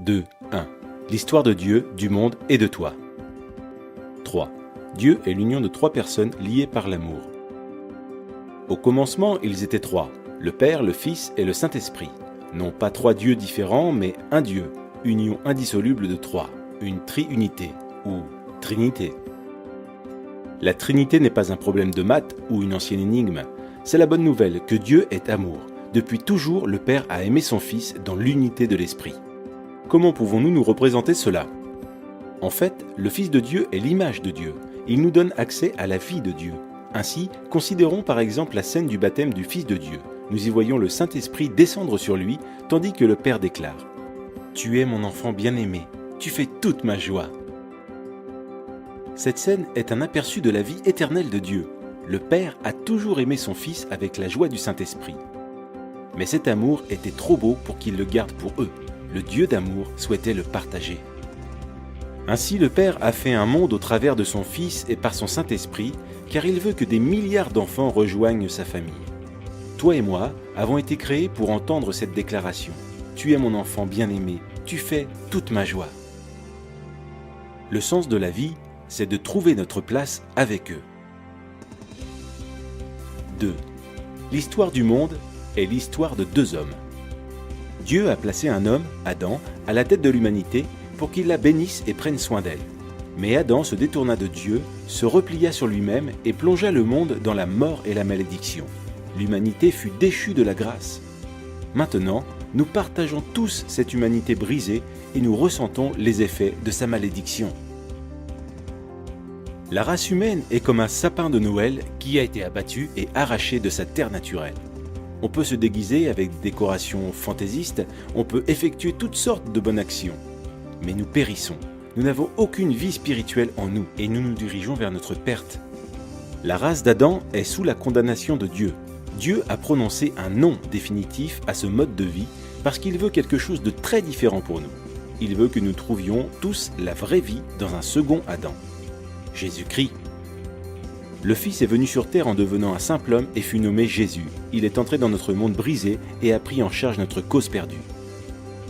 2. 1. L'histoire de Dieu, du monde et de toi. 3. Dieu est l'union de trois personnes liées par l'amour. Au commencement, ils étaient trois, le Père, le Fils et le Saint-Esprit. Non pas trois dieux différents, mais un Dieu, union indissoluble de trois, une triunité ou trinité. La Trinité n'est pas un problème de maths ou une ancienne énigme. C'est la bonne nouvelle que Dieu est amour. Depuis toujours, le Père a aimé son Fils dans l'unité de l'Esprit. Comment pouvons-nous nous représenter cela ? En fait, le Fils de Dieu est l'image de Dieu. Il nous donne accès à la vie de Dieu. Ainsi, considérons par exemple la scène du baptême du Fils de Dieu. Nous y voyons le Saint-Esprit descendre sur lui, tandis que le Père déclare « Tu es mon enfant bien-aimé, tu fais toute ma joie ». Cette scène est un aperçu de la vie éternelle de Dieu. Le Père a toujours aimé son Fils avec la joie du Saint-Esprit. Mais cet amour était trop beau pour qu'il le garde pour eux. Le Dieu d'amour souhaitait le partager. Ainsi, le Père a fait un monde au travers de son Fils et par son Saint-Esprit, car il veut que des milliards d'enfants rejoignent sa famille. Toi et moi avons été créés pour entendre cette déclaration. Tu es mon enfant bien-aimé, tu fais toute ma joie. Le sens de la vie, c'est de trouver notre place avec eux. 2. L'histoire du monde est l'histoire de deux hommes. Dieu a placé un homme, Adam, à la tête de l'humanité pour qu'il la bénisse et prenne soin d'elle. Mais Adam se détourna de Dieu, se replia sur lui-même et plongea le monde dans la mort et la malédiction. L'humanité fut déchue de la grâce. Maintenant, nous partageons tous cette humanité brisée et nous ressentons les effets de sa malédiction. La race humaine est comme un sapin de Noël qui a été abattu et arraché de sa terre naturelle. On peut se déguiser avec des décorations fantaisistes, on peut effectuer toutes sortes de bonnes actions. Mais nous périssons. Nous n'avons aucune vie spirituelle en nous et nous nous dirigeons vers notre perte. La race d'Adam est sous la condamnation de Dieu. Dieu a prononcé un non définitif à ce mode de vie parce qu'il veut quelque chose de très différent pour nous. Il veut que nous trouvions tous la vraie vie dans un second Adam. Jésus-Christ. Le Fils est venu sur terre en devenant un simple homme et fut nommé Jésus. Il est entré dans notre monde brisé et a pris en charge notre cause perdue.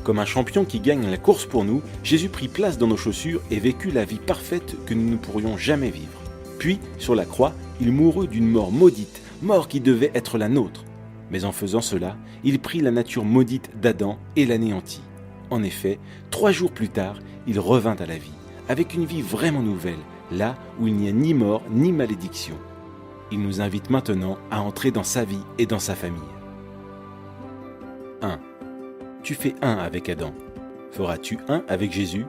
Comme un champion qui gagne la course pour nous, Jésus prit place dans nos chaussures et vécut la vie parfaite que nous ne pourrions jamais vivre. Puis, sur la croix, il mourut d'une mort maudite, mort qui devait être la nôtre. Mais en faisant cela, il prit la nature maudite d'Adam et l'anéantit. En effet, 3 jours plus tard, il revint à la vie, avec une vie vraiment nouvelle, là où il n'y a ni mort ni malédiction. Il nous invite maintenant à entrer dans sa vie et dans sa famille. 1. Tu fais un avec Adam. Feras-tu un avec Jésus ?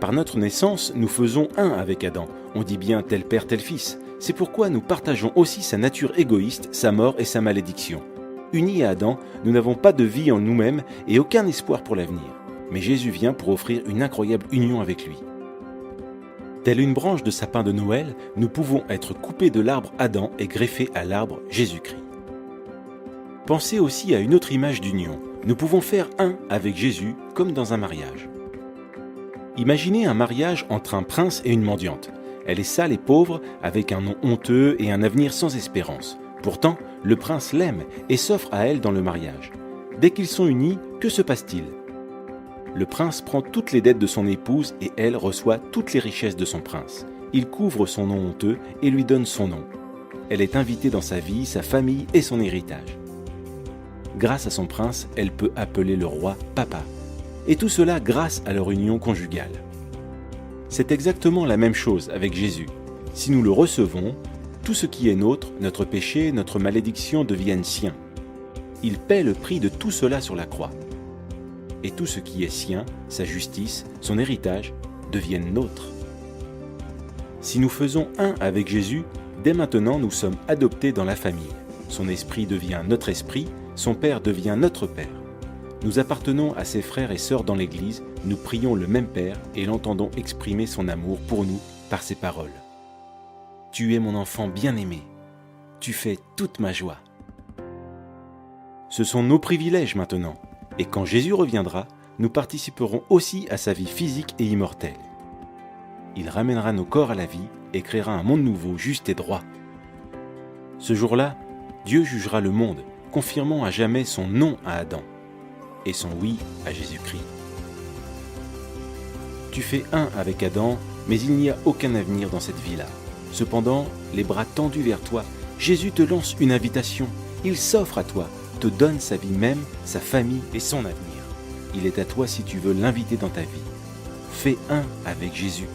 Par notre naissance, nous faisons un avec Adam. On dit bien tel père, tel fils. C'est pourquoi nous partageons aussi sa nature égoïste, sa mort et sa malédiction. Unis à Adam, nous n'avons pas de vie en nous-mêmes et aucun espoir pour l'avenir. Mais Jésus vient pour offrir une incroyable union avec lui. Telle une branche de sapin de Noël, nous pouvons être coupés de l'arbre Adam et greffés à l'arbre Jésus-Christ. Pensez aussi à une autre image d'union. Nous pouvons faire un avec Jésus comme dans un mariage. Imaginez un mariage entre un prince et une mendiante. Elle est sale et pauvre, avec un nom honteux et un avenir sans espérance. Pourtant, le prince l'aime et s'offre à elle dans le mariage. Dès qu'ils sont unis, que se passe-t-il ? Le prince prend toutes les dettes de son épouse et elle reçoit toutes les richesses de son prince. Il couvre son nom honteux et lui donne son nom. Elle est invitée dans sa vie, sa famille et son héritage. Grâce à son prince, elle peut appeler le roi papa. Et tout cela grâce à leur union conjugale. C'est exactement la même chose avec Jésus. Si nous le recevons, tout ce qui est nôtre, notre péché, notre malédiction deviennent siens. Il paie le prix de tout cela sur la croix. Et tout ce qui est sien, sa justice, son héritage, deviennent nôtres. Si nous faisons un avec Jésus, dès maintenant nous sommes adoptés dans la famille. Son esprit devient notre esprit, son Père devient notre Père. Nous appartenons à ses frères et sœurs dans l'Église, nous prions le même Père et l'entendons exprimer son amour pour nous par ses paroles. Tu es mon enfant bien-aimé, tu fais toute ma joie. Ce sont nos privilèges maintenant. Et quand Jésus reviendra, nous participerons aussi à sa vie physique et immortelle. Il ramènera nos corps à la vie et créera un monde nouveau, juste et droit. Ce jour-là, Dieu jugera le monde, confirmant à jamais son non à Adam et son oui à Jésus-Christ. Tu fais un avec Adam, mais il n'y a aucun avenir dans cette vie-là. Cependant, les bras tendus vers toi, Jésus te lance une invitation. Il s'offre à toi, te donne sa vie même, sa famille et son avenir. Il est à toi si tu veux l'inviter dans ta vie. Fais un avec Jésus.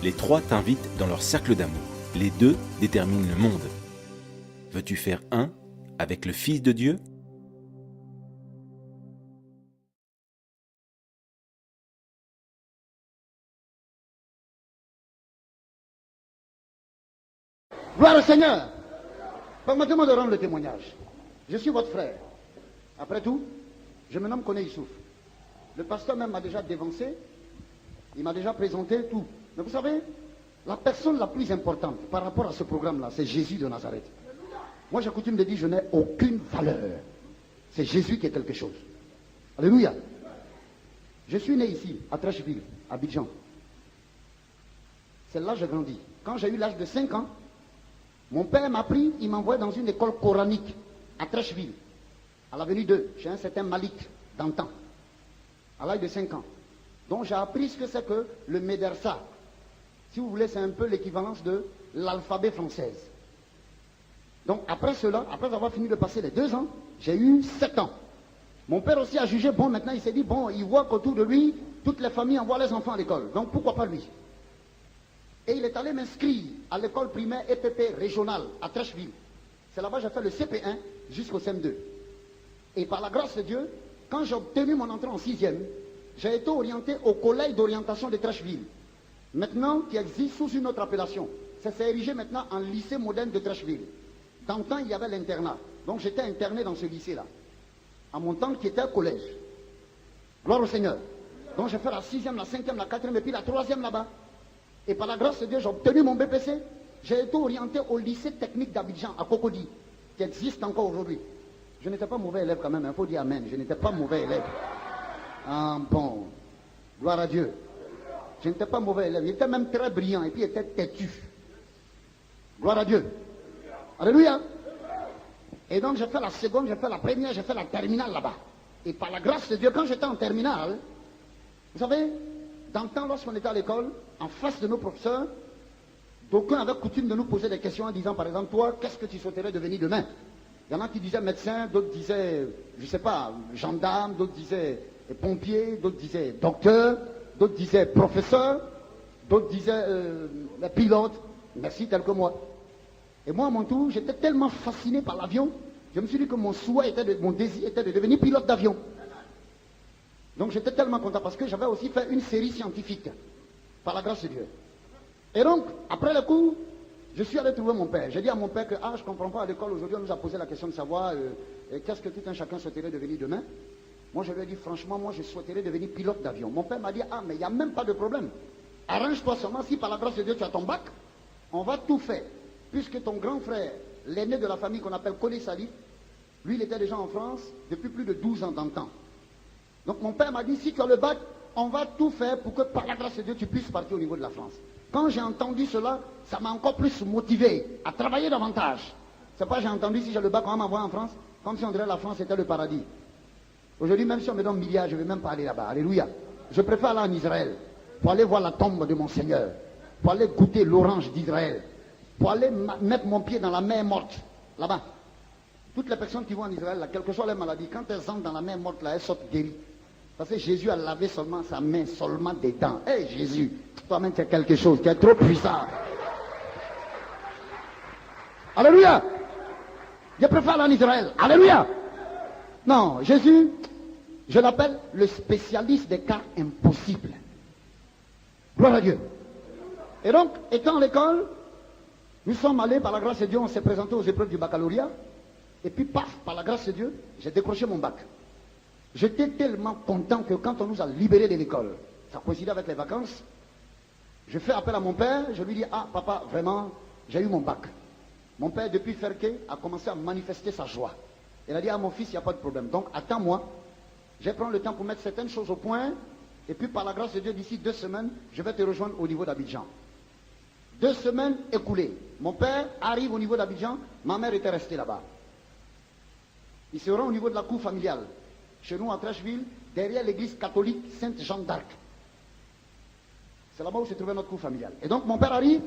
Les trois t'invitent dans leur cercle d'amour. Les deux déterminent le monde. Veux-tu faire un avec le Fils de Dieu ? Gloire au Seigneur. Permettez-moi de rendre le témoignage. Je suis votre frère. Après tout, je me nomme Koné Issouf. Le pasteur même m'a déjà dévancé. Il m'a déjà présenté tout. Mais vous savez, la personne la plus importante par rapport à ce programme-là, c'est Jésus de Nazareth. Moi, j'ai coutume de dire, je n'ai aucune valeur. C'est Jésus qui est quelque chose. Alléluia. Je suis né ici, à Trècheville, à Abidjan. C'est là que j'ai grandi. Quand j'ai eu l'âge de 5 ans, mon père m'a pris, il m'envoie dans une école coranique à Trècheville, à l'avenue 2, chez un certain Malik, d'antan, à l'âge de 5 ans. Donc j'ai appris ce que c'est que le médersa. Si vous voulez, c'est un peu l'équivalence de l'alphabet française. Donc après cela, après avoir fini de passer les 2 ans, j'ai eu 7 ans. Mon père aussi a jugé, bon, maintenant il s'est dit, bon, il voit qu'autour de lui, toutes les familles envoient les enfants à l'école. Donc pourquoi pas lui? Et il est allé m'inscrire à l'école primaire EPP régionale à Trècheville. C'est là-bas que j'ai fait le CP1 jusqu'au CM2. Et par la grâce de Dieu, quand j'ai obtenu mon entrée en 6e, j'ai été orienté au collège d'orientation de Trècheville. Maintenant, qui existe sous une autre appellation. Ça s'est érigé maintenant en lycée moderne de Trècheville. Dans le temps, il y avait l'internat. Donc j'étais interné dans ce lycée-là. À mon temps, qui était un collège. Gloire au Seigneur. Donc j'ai fait la 6e, la 5e, la 4e et puis la 3e là-bas. Et par la grâce de Dieu, j'ai obtenu mon BPC. J'ai été orienté au lycée technique d'Abidjan, à Cocody, qui existe encore aujourd'hui. Je n'étais pas mauvais élève quand même, il faut dire amen. Je n'étais pas mauvais élève. Ah bon, gloire à Dieu. Je n'étais pas mauvais élève, il était même très brillant et puis il était têtu. Gloire à Dieu. Alléluia. Et donc j'ai fait la seconde, j'ai fait la première, j'ai fait la terminale là-bas. Et par la grâce de Dieu, quand j'étais en terminale, vous savez, dans le temps, lorsqu'on était à l'école, en face de nos professeurs, d'aucuns avaient coutume de nous poser des questions en disant, par exemple, toi, qu'est-ce que tu souhaiterais devenir demain? Il y en a qui disaient médecin, d'autres disaient, je ne sais pas, gendarme, d'autres disaient pompier, d'autres disaient docteur, d'autres disaient professeur, d'autres disaient pilote, merci, tel que moi. Et moi, à mon tour, j'étais tellement fasciné par l'avion, je me suis dit que mon souhait, mon désir était de devenir pilote d'avion. Donc j'étais tellement content parce que j'avais aussi fait une série scientifique, par la grâce de Dieu. Et donc, après le cours, je suis allé trouver mon père. J'ai dit à mon père que, je ne comprends pas, à l'école aujourd'hui, on nous a posé la question de savoir qu'est-ce que tout un chacun souhaiterait devenir demain. Moi, je lui ai dit, franchement, moi, je souhaiterais devenir pilote d'avion. Mon père m'a dit, mais il n'y a même pas de problème. Arrange-toi seulement, si par la grâce de Dieu, tu as ton bac, on va tout faire. Puisque ton grand frère, l'aîné de la famille qu'on appelle Koné Salif, lui, il était déjà en France depuis plus de 12 ans d'antan. Donc mon père m'a dit, si tu as le bac, on va tout faire pour que par la grâce de Dieu, tu puisses partir au niveau de la France. Quand j'ai entendu cela, ça m'a encore plus motivé à travailler davantage. C'est pas j'ai entendu, si j'ai le bac, on va m'envoyer en France, comme si on dirait la France était le paradis. Aujourd'hui, même si on me donne milliards, je ne vais même pas aller là-bas. Alléluia. Je préfère aller en Israël, pour aller voir la tombe de mon Seigneur, pour aller goûter l'orange d'Israël, pour aller mettre mon pied dans la mer morte, là-bas. Toutes les personnes qui vont en Israël, là, quelle que soit leur maladie, quand elles entrent dans la mer morte, là, elles sortent guéries. Parce que Jésus a lavé seulement sa main, seulement des dents. Hé Jésus, toi-même tu es quelque chose, tu es trop puissant. Alléluia. Je préfère aller en Israël. Alléluia. Non, Jésus, je l'appelle le spécialiste des cas impossibles. Gloire à Dieu. Et donc, étant à l'école, nous sommes allés, par la grâce de Dieu, on s'est présenté aux épreuves du baccalauréat. Et puis, paf, par la grâce de Dieu, j'ai décroché mon bac. J'étais tellement content que quand on nous a libérés de l'école, ça coïncidait avec les vacances, je fais appel à mon père, je lui dis, papa, vraiment, j'ai eu mon bac. Mon père, depuis Ferké, a commencé à manifester sa joie. Il a dit, mon fils, il n'y a pas de problème. Donc, attends-moi, je vais prendre le temps pour mettre certaines choses au point, et puis par la grâce de Dieu, d'ici 2 semaines, je vais te rejoindre au niveau d'Abidjan. 2 semaines écoulées. Mon père arrive au niveau d'Abidjan, ma mère était restée là-bas. Il se rend au niveau de la cour familiale. chez nous à Trècheville, derrière l'église catholique Sainte-Jeanne d'Arc. C'est là-bas où se trouvait notre cour familiale. Et donc mon père arrive,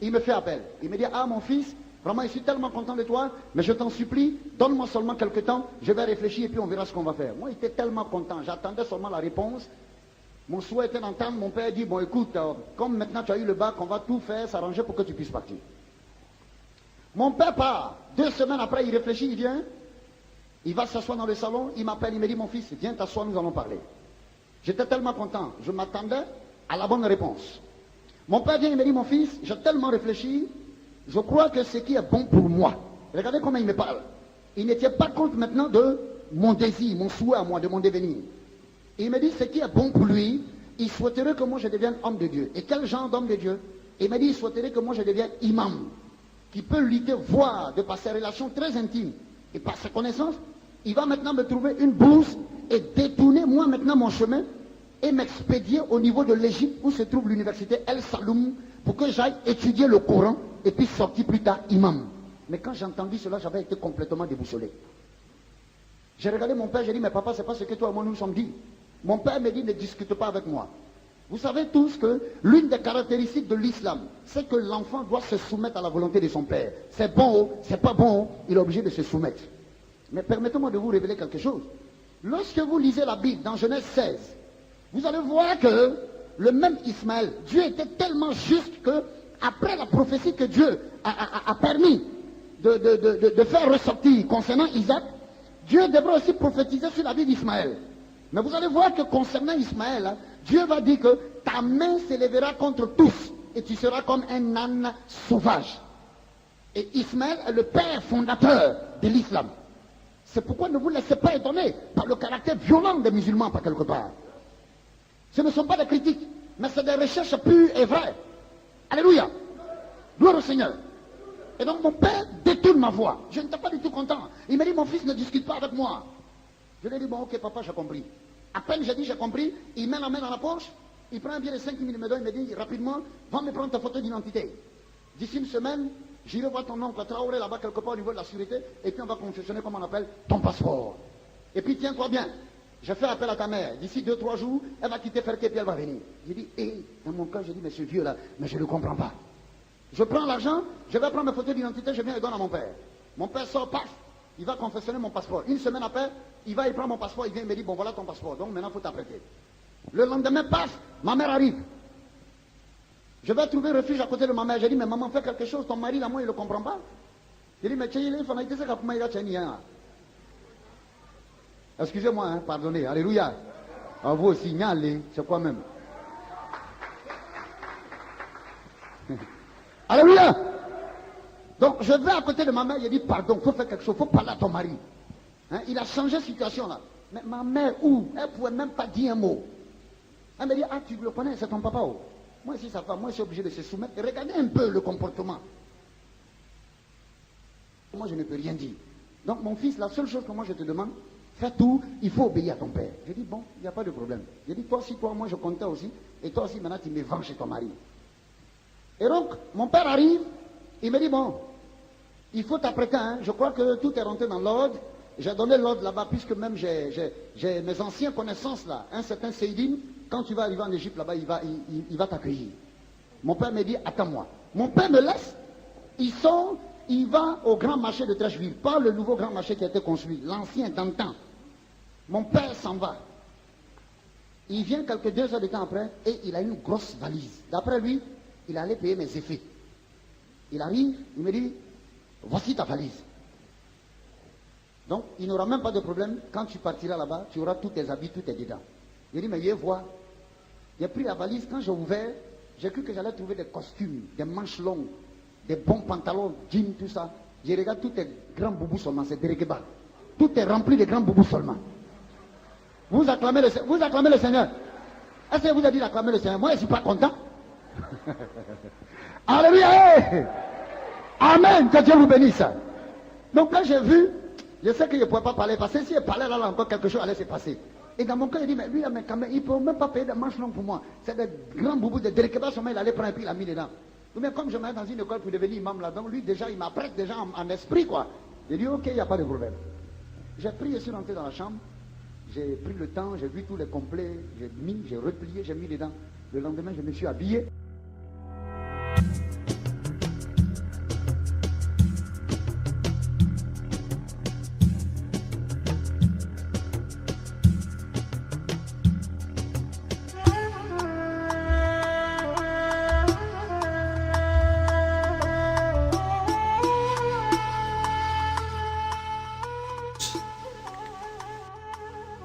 il me fait appel. Il me dit, ah mon fils, vraiment je suis tellement content de toi, mais je t'en supplie, donne-moi seulement quelques temps, je vais réfléchir et puis on verra ce qu'on va faire. Moi j'étais tellement content, j'attendais seulement la réponse. Mon souhait était d'entendre, mon père dit, bon écoute, comme maintenant tu as eu le bac, on va tout faire, s'arranger pour que tu puisses partir. Mon père part, 2 semaines après il réfléchit, il vient, il va s'asseoir dans le salon, il m'appelle, il me dit, mon fils, viens t'asseoir, nous allons parler. J'étais tellement content, je m'attendais à la bonne réponse. Mon père vient, il me dit, mon fils, j'ai tellement réfléchi, je crois que ce qui est bon pour moi. Regardez comment il me parle. Il ne tient pas compte maintenant de mon désir, mon souhait à moi, de mon devenir. Il me dit, ce qui est bon pour lui, il souhaiterait que moi je devienne homme de Dieu. Et quel genre d'homme de Dieu? Il me dit, il souhaiterait que moi je devienne imam, qui peut lutter, voir, de par ses relations très intimes et par ses connaissances, il va maintenant me trouver une bourse et détourner moi maintenant mon chemin et m'expédier au niveau de l'Égypte où se trouve l'université El Saloum pour que j'aille étudier le Coran et puis sortir plus tard imam. Mais quand j'ai entendu cela, j'avais été complètement déboussolé. J'ai regardé mon père, j'ai dit, mais papa, c'est pas ce que toi et moi nous sommes dit. Mon père me dit, ne discute pas avec moi. Vous savez tous que l'une des caractéristiques de l'islam, c'est que l'enfant doit se soumettre à la volonté de son père. C'est bon, c'est pas bon, il est obligé de se soumettre. Mais permettez-moi de vous révéler quelque chose. Lorsque vous lisez la Bible dans Genèse 16, vous allez voir que le même Ismaël, Dieu était tellement juste que, après la prophétie que Dieu a permis de faire ressortir concernant Isaac, Dieu devrait aussi prophétiser sur la vie d'Ismaël. Mais vous allez voir que concernant Ismaël, Dieu va dire que ta main s'élèvera contre tous et tu seras comme un âne sauvage. Et Ismaël est le père fondateur de l'islam. C'est pourquoi ne vous laissez pas étonner par le caractère violent des musulmans par quelque part. Ce ne sont pas des critiques, mais c'est des recherches pures et vraies. Alléluia. Gloire au Seigneur. Et donc mon père détourne ma voix. Je n'étais pas du tout content. Il m'a dit, mon fils, ne discute pas avec moi. Je lui ai dit, bon, ok, papa, j'ai compris. À peine j'ai dit, j'ai compris, il met la main dans la poche, il prend un billet de 5 000 $, il me dit, rapidement, va me prendre ta photo d'identité. D'ici une semaine, j'irai voir ton oncle Traoré là-bas quelque part au niveau de la sécurité, et puis on va confectionner, comme on appelle, ton passeport. Et puis tiens-toi bien, je fais appel à ta mère. D'ici 2-3 jours, elle va quitter Ferké, puis elle va venir. J'ai dit, dans mon cas, j'ai dit, mais ce vieux-là, mais je ne le comprends pas. Je prends l'argent, je vais prendre mes photos d'identité, je viens et donne à mon père. Mon père sort, paf, il va confectionner mon passeport. Une semaine après, il prend mon passeport, il vient et me dit, bon voilà ton passeport, donc maintenant il faut t'apprêter. Le lendemain, paf, ma mère arrive. Je vais trouver refuge à côté de ma mère. J'ai dit, mais maman, fais quelque chose, ton mari là, moi, il ne le comprend pas. J'ai dit, mais il faut excusez-moi, hein, pardonnez, alléluia. À vous aussi, c'est quoi même? Alléluia. Donc je vais à côté de ma mère, il dit pardon, il faut faire quelque chose, il faut parler à ton mari. Hein, il a changé de situation là. Mais ma mère, où? Elle ne pouvait même pas dire un mot. Elle me dit, ah tu le connais, c'est ton papa. Oh. Moi si sa femme, moi je suis obligé de se soumettre. Et regardez un peu le comportement. Moi je ne peux rien dire. Donc mon fils, la seule chose que moi je te demande, fais tout, il faut obéir à ton père. Je dis bon, il n'y a pas de problème. Je dis toi aussi, toi, moi je comptais aussi. Et toi aussi maintenant tu me vends chez ton mari. Et donc, mon père arrive, il me dit, bon, il faut t'apprêter, hein. Je crois que tout est rentré dans l'ordre. J'ai donné l'ordre là-bas, puisque même j'ai mes anciennes connaissances là. Un certain Seydine, quand tu vas arriver en Égypte là-bas, il va t'accueillir. Mon père me dit, attends-moi. Mon père me laisse, il sort, il va au grand marché de Trècheville, pas le nouveau grand marché qui a été construit, l'ancien d'antan. Mon père s'en va. Il vient quelques 2 heures de temps après, et il a une grosse valise. D'après lui, il allait payer mes effets. Il arrive, il me dit, voici ta valise. Donc, il n'aura même pas de problème. Quand tu partiras là-bas, tu auras tous tes habits, tout est dedans. Il dit, mais viens voir. J'ai pris la valise, quand j'ai ouvert, j'ai cru que j'allais trouver des costumes, des manches longues, des bons pantalons, jeans, tout ça. Je regarde tous tes grands boubous seulement, c'est Derekeba. Tout est rempli de grands boubous seulement. Vous acclamez le Seigneur. Est-ce que vous avez dit d'acclamer le Seigneur? Moi, je ne suis pas content. Alléluia. Amen, que Dieu vous bénisse. Donc quand j'ai vu, je sais qu'il ne pouvait pas parler, parce que si il parlait là encore, quelque chose allait se passer. Et dans mon cœur, il dit, mais lui, mais quand même, il ne peut même pas payer des manches longues pour moi. C'est des grands boubous de Derekeba, il allait prendre et puis il a mis dedans. Ou bien comme je mets dans une école pour devenir imam là, donc lui déjà, il m'apprête déjà en esprit quoi. Il dit, ok, il n'y a pas de problème. J'ai pris et suis rentré dans la chambre. J'ai pris le temps, j'ai vu tous les complets, j'ai replié, j'ai mis dedans. Le lendemain, je me suis habillé.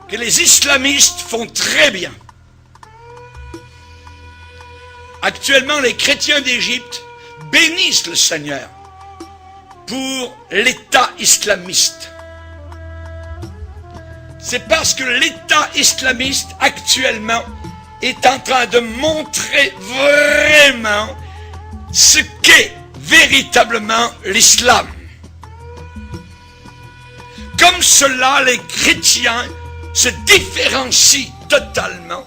Que les islamistes font très bien. Actuellement, les chrétiens d'Égypte bénissent le Seigneur pour l'État islamiste. C'est parce que l'État islamiste actuellement est en train de montrer vraiment ce qu'est véritablement l'islam. Comme cela, les chrétiens se différencient totalement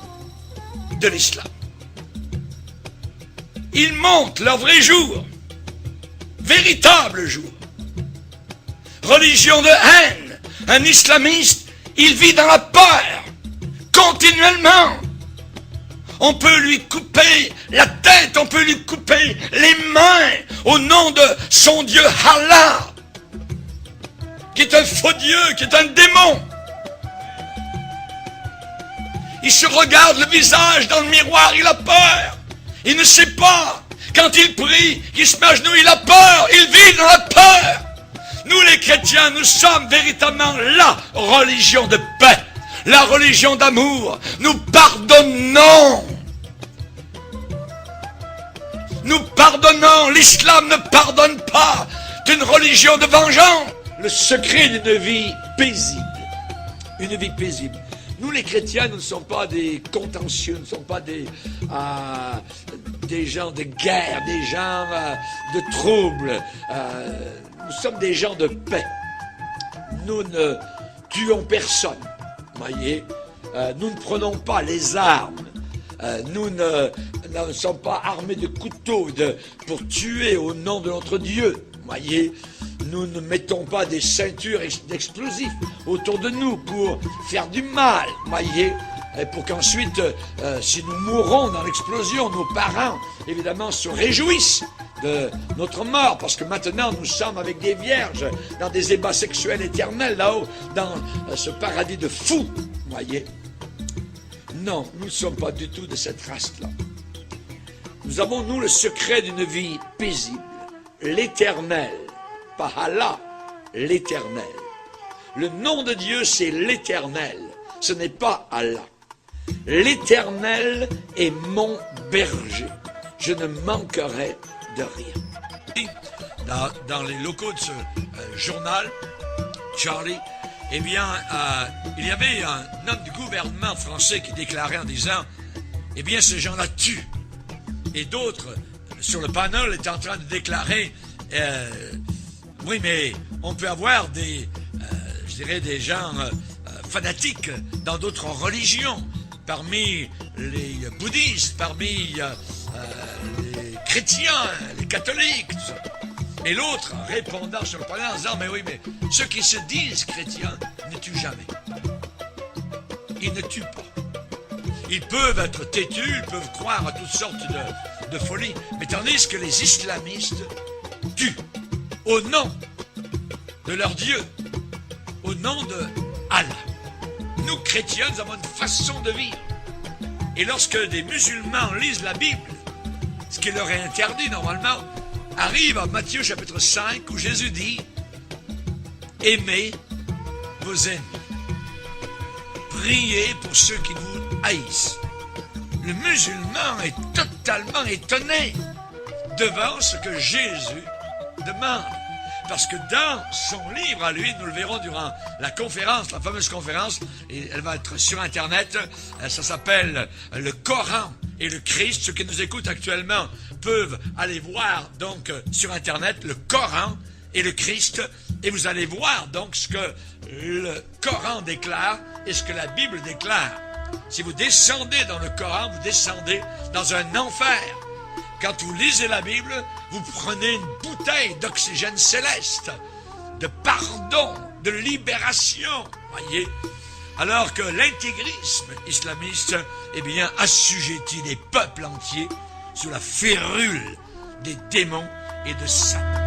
de l'islam. Ils montrent leur vrai jour, véritable jour. Religion de haine. Un islamiste, il vit dans la peur, continuellement. On peut lui couper la tête, on peut lui couper les mains au nom de son Dieu Allah, qui est un faux Dieu, qui est un démon. Il se regarde le visage dans le miroir, il a peur. Il ne sait pas. Quand il prie, qu'il se met à genoux, il a peur. Il vit dans la peur. Nous les chrétiens, nous sommes véritablement la religion de paix, la religion d'amour. Nous pardonnons. Nous pardonnons. L'islam ne pardonne pas. C'est une religion de vengeance. Le secret d'une vie paisible. Une vie paisible. Nous les chrétiens, nous ne sommes pas des contentieux, nous ne sommes pas des gens de guerre, des gens de troubles. Nous sommes des gens de paix. Nous ne tuons personne, voyez. Nous ne prenons pas les armes. Nous ne sommes pas armés de couteaux pour tuer au nom de notre Dieu, voyez. Nous ne mettons pas des ceintures d'explosifs autour de nous pour faire du mal, voyez, et pour qu'ensuite, si nous mourons dans l'explosion, nos parents, évidemment, se réjouissent de notre mort, parce que maintenant, nous sommes avec des vierges dans des ébats sexuels éternels, là-haut, dans ce paradis de fous, voyez. Non, nous ne sommes pas du tout de cette race-là. Nous avons, nous, le secret d'une vie paisible, l'éternel. Pas Allah, l'éternel. Le nom de Dieu, c'est l'éternel. Ce n'est pas Allah. L'éternel est mon berger. Je ne manquerai de rien. Dans les locaux de ce journal, Charlie, eh bien, il y avait un homme du gouvernement français qui déclarait en disant, eh bien, ces gens-là tuent. Et d'autres, sur le panel, étaient en train de déclarer, oui, mais on peut avoir des gens fanatiques dans d'autres religions, parmi les bouddhistes, parmi les chrétiens, les catholiques, tout ça. Et l'autre, répondant sur le panel en disant, mais oui, mais ceux qui se disent chrétiens ne tuent jamais. Ils ne tuent pas. Ils peuvent être têtus, ils peuvent croire à toutes sortes de folies, mais tandis que les islamistes tuent. Au nom de leur Dieu, au nom de Allah. Nous, chrétiens, nous avons une façon de vivre. Et lorsque des musulmans lisent la Bible, ce qui leur est interdit normalement, arrive à Matthieu chapitre 5, où Jésus dit « Aimez vos ennemis. Priez pour ceux qui vous haïssent. » Le musulman est totalement étonné devant ce que Jésus demande. Parce que dans son livre à lui, nous le verrons durant la conférence, la fameuse conférence, et elle va être sur Internet, ça s'appelle le Coran et le Christ. Ceux qui nous écoutent actuellement peuvent aller voir donc sur Internet le Coran et le Christ, et vous allez voir donc ce que le Coran déclare et ce que la Bible déclare. Si vous descendez dans le Coran, vous descendez dans un enfer. Quand vous lisez la Bible, vous prenez une bouteille d'oxygène céleste, de pardon, de libération. Voyez, Alors que l'intégrisme islamiste, eh bien, assujettit les peuples entiers sous la férule des démons et de Satan.